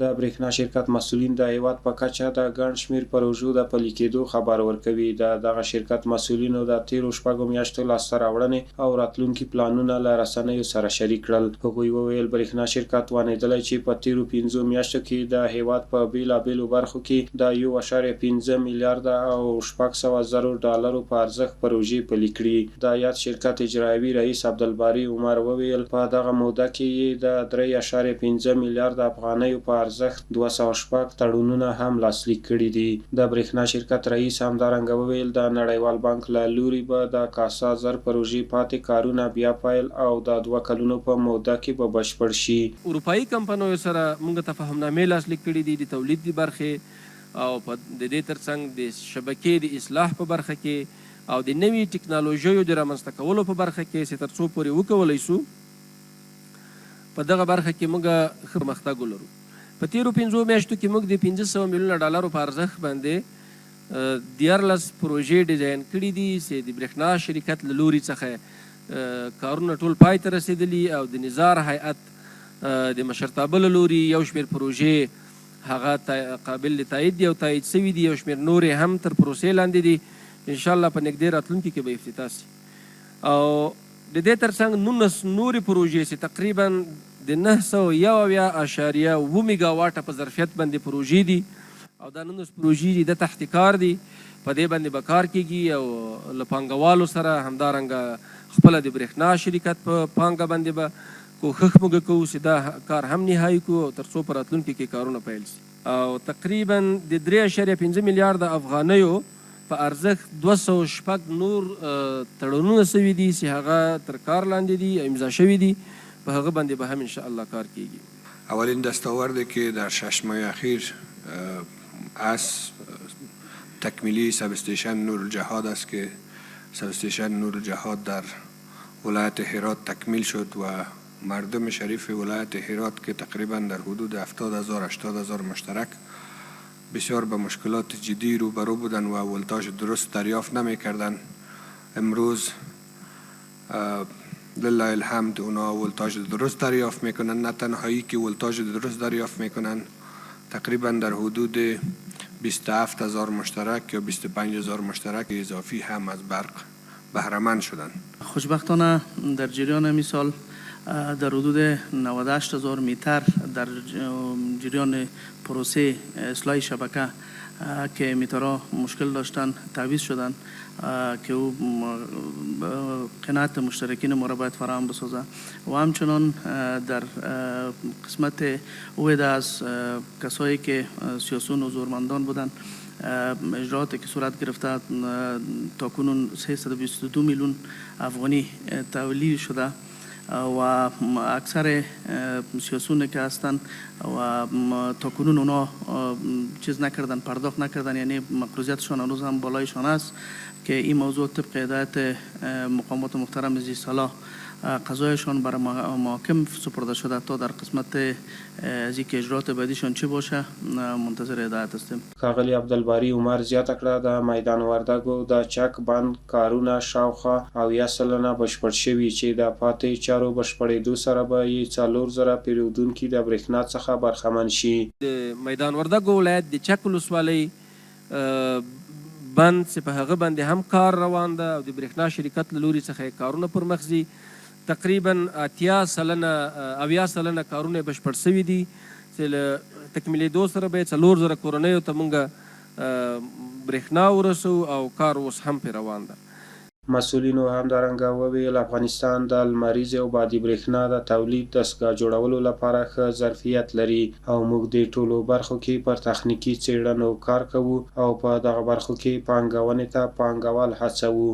د برېښنا شرکت مسؤلین د هیواد په کچه د ګڼ شمېر پروژو د پلي کېدو خبر ورکوي. دغه شرکت مسؤلینو د تیرو شپږو میاشتو لاسته راوړنې او راتلونکي پلانونه له رسنیو سره شریک کړل. هغوی وویل برېښنا شرکت توانېدلی چې په تیرو 5 میاشتو کې د هیواد په بېلابېلو برخو کې د 1.5 میلیارده او $600,000 په ارزښت پروژې پلي کړي. د یاد شرکت اجرایوي رئیس عبدالباري عمر وویل په دغه موده کې یې د 3.5 میلیارده افغانیو په ارزښت 206 تړونونه هم لاسلیک کړي دي. د برېښنا شرکت رئیس همدارنګه وویل د نړیوال بانک له لوري به د کاسا زر پروژې پاتې کارونه بیا پیل او د 2 کلونو په موده کې به بشپړ شي. اروپایي کمپنیو سره موږ تفاهمنامې لاسلیک کړي دي د تولید د برخې او په د دې ترڅنګ د شبکې د اصلاح په برخه کې او د نوي ټکنالوژیو د رامنځته کولو په برخه کې چې تر څو پورې وکولی سو په دغه برخه کې موږ ښه پرمختګ ولرو. په تیرو 5 میاشتو کې موږ د $500 میلیونه په ارزښت باندې 14 پروژې ډیزاین کړي دي چې د برېښنا شرکت له لوري څخه کارونه ټول پای ته رسېدلي او د نظار هیئت د مشرتابه له لوري یو شمېر پروژې هغه قابل تایید دي او تایید سوي دي. یو شمېر نورې هم تر پروسې لاندې دي. انشاءالله په نږدې راتلونکي کې به افتتاح سي. او د دې ترڅنګ 19 نورې پروژې چې تقریبا د 901.7 میګاواټه په ظرفیت باندې پروژې دي او دا 19 پروژې د تحت کار دي. په دې باندې به کار کیږي او له پانګوالو سره همدارنګه خپله د برېښنا شرکت په پانګه باندې به کوښښ موږ کوو چې دا کار هم نهایي کړو تر څو په راتلونکي کې کارونه پیل سي. او تقریبا د 3.5 میلیارده افغانیو په ارزښت 206 نور تړونونه سوي دي چې هغه تر کار لاندې دي امضا شوي دي. په هغه باندې به هم انشاءالله کار کیږي. اولین دستاورد که در 6 ماه اخیر از تکمیلی سبستیشن نورالجهاد است که سبستیشن نورالجهاد در ولایت هرات تکمیل شد و مردم شریف ولایت هرات که تقریبا در حدود 70,000-80,000 مشترک بسیار به مشکلات جدی روبرو بودن و ولتاژ درست دریافت نمی کردن. امروز لله الحمد اونا ولتاژ درست دریافت میکنن. نه تنهایی که ولتاژ درست دریافت میکنن، تقریبا در حدود 27,000 مشترک یا 25,000 مشترک اضافی هم از برق بهره‌مند شدن. خوشبختانه در جریان مثال در حدود 98,000 متر در جریان پروسه اصلاح شبکه که میترها مشکل داشتن تعویض شدن که او قناعت مشترکین ما را باید فراهم بسازه و همچنان در قسمت اویده از کسایی که سیاسون و زورمندان بودن اجراعاتی که صورت گرفته تا کنون 322 میلیون افغانی تولید شده و اکثر سیاسون که هستند و تا کنون اونا چیز نکردن، پرداخت نکردن، یعنی مقروضیتشان هنوز هم بالایشان است که این موضوع طبق هدایت مقامات محترم زی صلاح قضایشان برای محاکم سپرده شده تا در قسمت از اینکه اجرات بعدیشان چی باشه منتظر هدایت هستیم. ښاغلي عبدالباري عمر زیاته کړه د میدان وردګو د چک بند کارونه شاوخوا 80% بشپړ شوي چې د پاتې چارو بشپړېدو سره به یې 4,000 پیرودونکي د برېښنا څخه برخمن شي. د میدان وردګو ولایت د چک ولسوالۍ بند چې په هغه باندې هم کار روان ده او د برېښنا شرکت له لوري څخه کارونه پر مخ ځي. تقریبا 80% کارونه بشپړ سوي دي چې له تکمیلېدو سره به 4,000 کورنیو ته موږ برېښنا ورسوو او کار اوس هم پرې روان ده. مسؤلینو همدارنګه وویل افغانستان د لمریزې او بادي برېښنا د تولید دستګاه جوړولو لپاره ښه ظرفیت لري او موږ د ټولو برخو کې پر تخنیکي څېړنو کار کوو او په دغه برخو کې پانګونې ته پانګوال هڅوو.